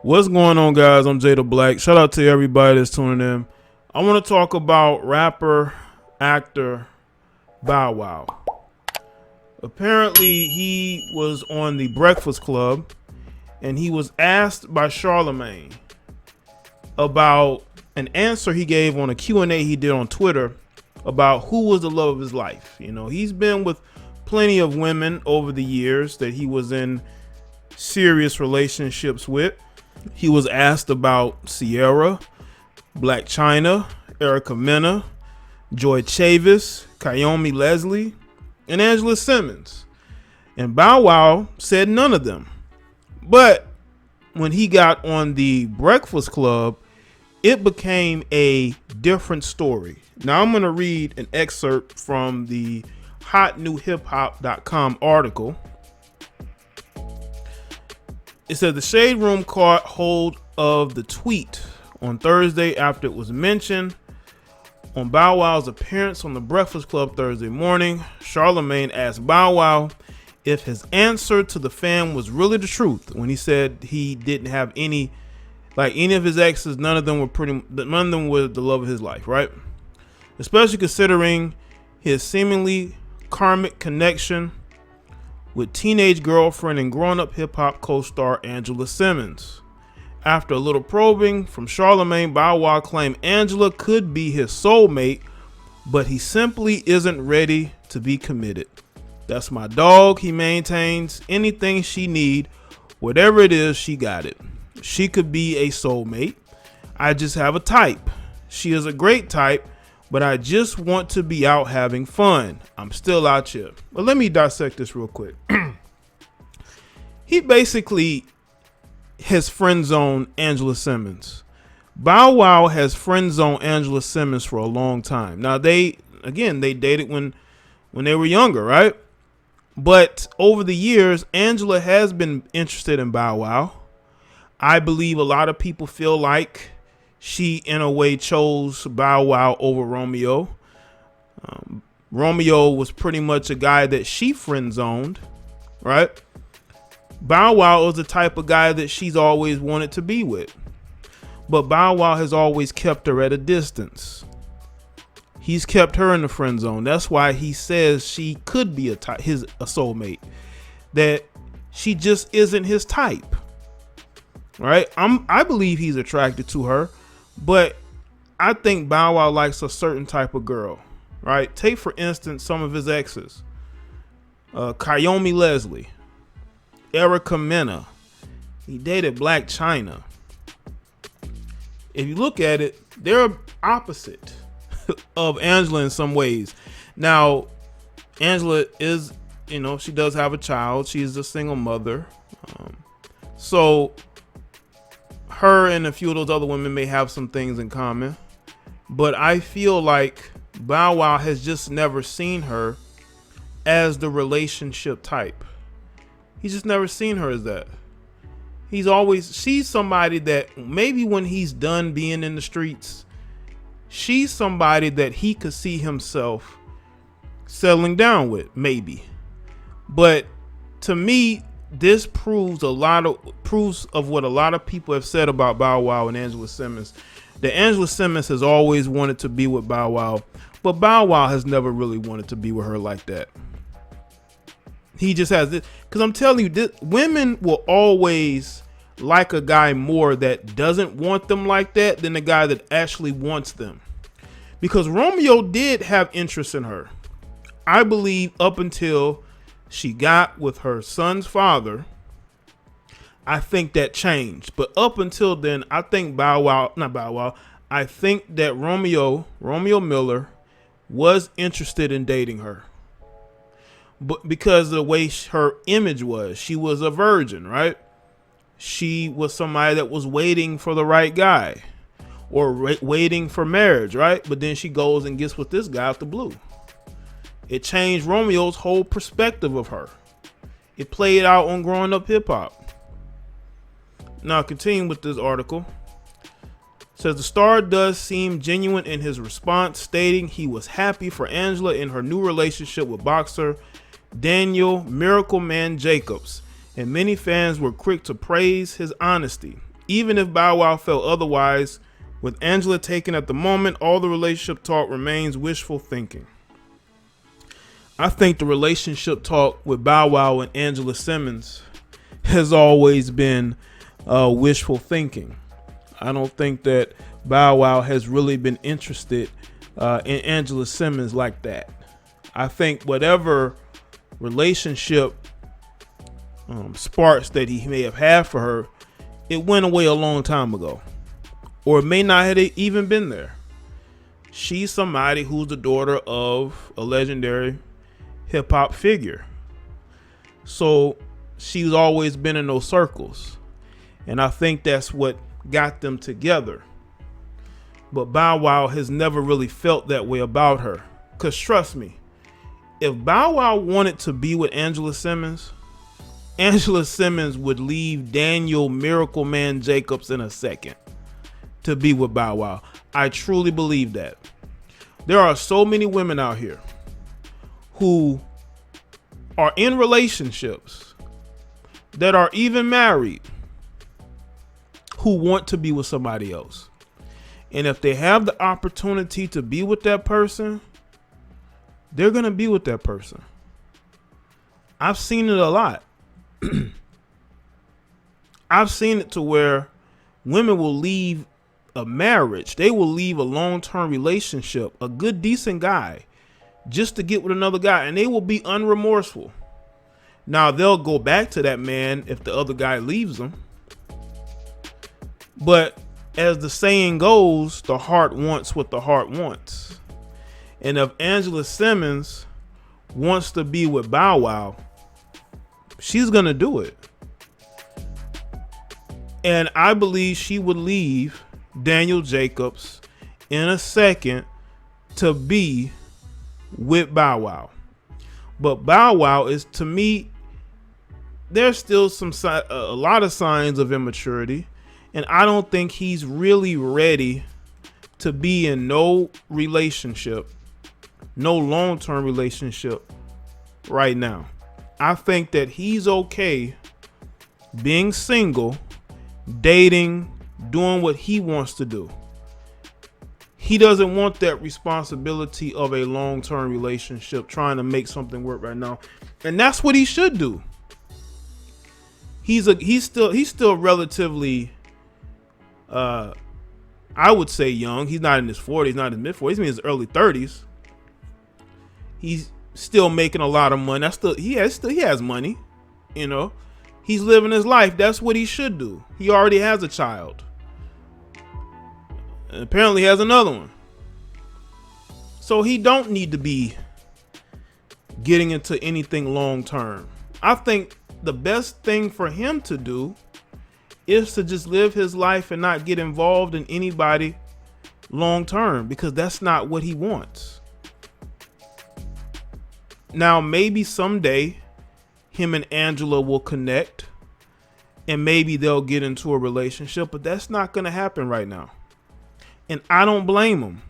What's going on, guys? I'm Jay the Black. Shout out to everybody that's tuning in. I want to talk about rapper, actor Bow Wow. Apparently, he was on the Breakfast Club, and he was asked by Charlemagne about an answer he gave on a Q&A he did on Twitter about who was the love of his life. You know, he's been with plenty of women over the years that he was in serious relationships with. He was asked about Sierra, Black China, Erica Mena, Joy Chavis, Kayomi Leslie, and Angela Simmons. And Bow Wow said none of them. But when he got on the Breakfast Club, it became a different story. Now I'm going to read an excerpt from the hotnewhiphop.com article. It said the Shade Room caught hold of the tweet on Thursday after it was mentioned on Bow Wow's appearance on the Breakfast Club Thursday morning. Charlemagne asked Bow Wow if his answer to the fan was really the truth when he said he didn't have any of his exes. None of them were the love of his life, right? Especially considering his seemingly karmic connection with teenage girlfriend and grown-up hip-hop co-star Angela Simmons. After a little probing from Charlemagne, Bow Wow claimed Angela could be his soulmate, but he simply isn't ready to be committed. That's my dog, he maintains. Anything she need, whatever it is, she got it. She could be a soulmate. I just have a type. She is a great type, but I just want to be out having fun. I'm still out here. But let me dissect this real quick. He basically has friend zoned Angela Simmons. Bow Wow has friend zoned Angela Simmons for a long time. Now they dated when they were younger, right? But over the years, Angela has been interested in Bow Wow. I believe a lot of people feel like she, in a way, chose Bow Wow over Romeo. Romeo was pretty much a guy that she friend zoned, right? Bow Wow is the type of guy that she's always wanted to be with. But Bow Wow has always kept her at a distance. He's kept her in the friend zone. That's why he says she could be a soulmate. That she just isn't his type. Right? I believe he's attracted to her. But I think Bow Wow likes a certain type of girl, right? Take, for instance, some of his exes. Kayomi Leslie, Erica Mena. He dated Black China. If you look at it, they're opposite of Angela in some ways. Now, Angela is, she does have a child. She's a single mother. So her and a few of those other women may have some things in common, but I feel like Bow Wow has just never seen her as the relationship type. He's just never seen her as that. She's somebody that maybe when he's done being in the streets, she's somebody that he could see himself settling down with, maybe. But to me, this proves of what a lot of people have said about Bow Wow and Angela Simmons. That Angela Simmons has always wanted to be with Bow Wow, but Bow Wow has never really wanted to be with her like that. He just has this, because I'm telling you, women will always like a guy more that doesn't want them like that than the guy that actually wants them. Because Romeo did have interest in her. I believe up until she got with her son's father, I think that changed. But up until then, I think I think that Romeo Miller was interested in dating her. But because of the way her image was, she was a virgin, right? She was somebody that was waiting for the right guy or waiting for marriage, right? But then she goes and gets with this guy out the blue. It changed Romeo's whole perspective of her. It played out on Growing Up Hip Hop. Now, continuing with this article. It says the star does seem genuine in his response, stating he was happy for Angela in her new relationship with boxer Daniel Miracle Man Jacobs, and many fans were quick to praise his honesty. Even if Bow Wow felt otherwise, with Angela taken at the moment, all the relationship talk remains wishful thinking. I think the relationship talk with Bow Wow and Angela Simmons has always been wishful thinking. I don't think that Bow Wow has really been interested in Angela Simmons like that. I think whatever relationship sparks that he may have had for her, it went away a long time ago, or it may not have even been there. She's somebody who's the daughter of a legendary hip hop figure, so she's always been in those circles, and I think that's what got them together. But Bow Wow has never really felt that way about her, because trust me, if Bow Wow wanted to be with Angela Simmons would leave Daniel Miracle Man Jacobs in a second to be with Bow Wow. I truly believe that. There are so many women out here who are in relationships, that are even married, who want to be with somebody else. And if they have the opportunity to be with that person, they're going to be with that person. I've seen it a lot. I've seen it to where women will leave a marriage. They will leave a long-term relationship, a good, decent guy, just to get with another guy, and they will be unremorseful. Now, they'll go back to that man if the other guy leaves them. But as the saying goes, the heart wants what the heart wants. And if Angela Simmons wants to be with Bow Wow, she's going to do it. And I believe she would leave Daniel Jacobs in a second to be with Bow Wow. But Bow Wow is, to me, there's still a lot of signs of immaturity. And I don't think he's really ready to be in no relationship, no long-term relationship right now. I think that he's okay being single, dating, doing what he wants to do. He doesn't want that responsibility of a long-term relationship, trying to make something work right now. And that's what he should do. He's still relatively, I would say, young. He's not in his 40s, not in his mid 40s. He's in his early 30s. He's still making a lot of money. He has money, you know. He's living his life. That's what he should do. He already has a child, and apparently has another one. So he don't need to be getting into anything long term. I think the best thing for him to do is to just live his life and not get involved in anybody long term, because that's not what he wants. Now, maybe someday him and Angela will connect and maybe they'll get into a relationship, but that's not going to happen right now. And I don't blame them.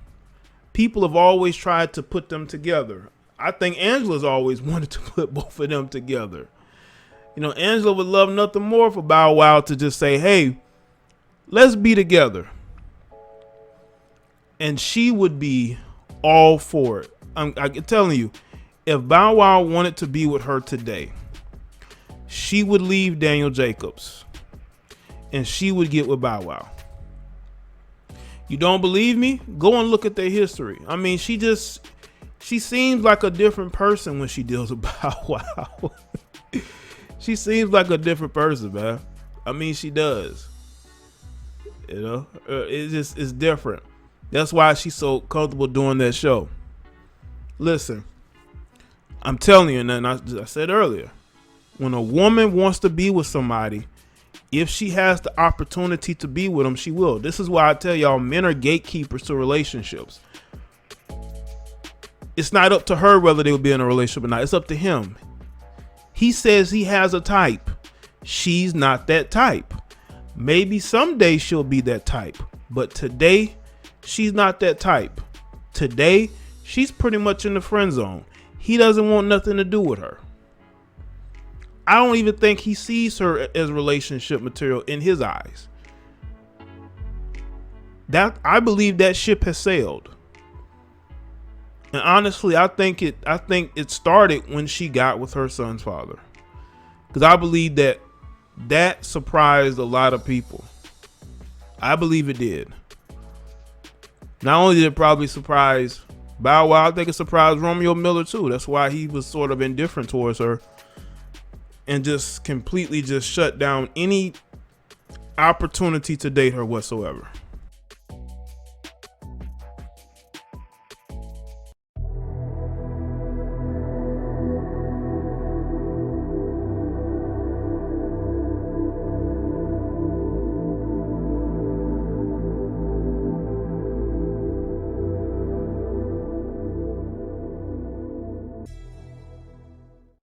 People have always tried to put them together. I think Angela's always wanted to put both of them together. You know, Angela would love nothing more for Bow Wow to just say, hey, let's be together. And she would be all for it. I'm telling you, if Bow Wow wanted to be with her today, she would leave Daniel Jacobs and she would get with Bow Wow. You don't believe me? Go and look at their history. I mean, she seems like a different person when she deals with Bow Wow. She seems like a different person, man. I mean, she does. You know, it's different. That's why she's so comfortable doing that show. Listen, I'm telling you, and I said earlier, when a woman wants to be with somebody, if she has the opportunity to be with them, she will. This is why I tell y'all, men are gatekeepers to relationships. It's not up to her whether they will be in a relationship or not. It's up to him. He says he has a type. She's not that type. Maybe someday she'll be that type, but today she's not that type. Today she's pretty much in the friend zone. He doesn't want nothing to do with her. I don't even think he sees her as relationship material in his eyes. that I believe that ship has sailed. And honestly, I think it started when she got with her son's father, because I believe that surprised a lot of people. I believe it did. Not only did it probably surprise Bow Wow, I think it surprised Romeo Miller too. That's why he was sort of indifferent towards her and just completely just shut down any opportunity to date her whatsoever.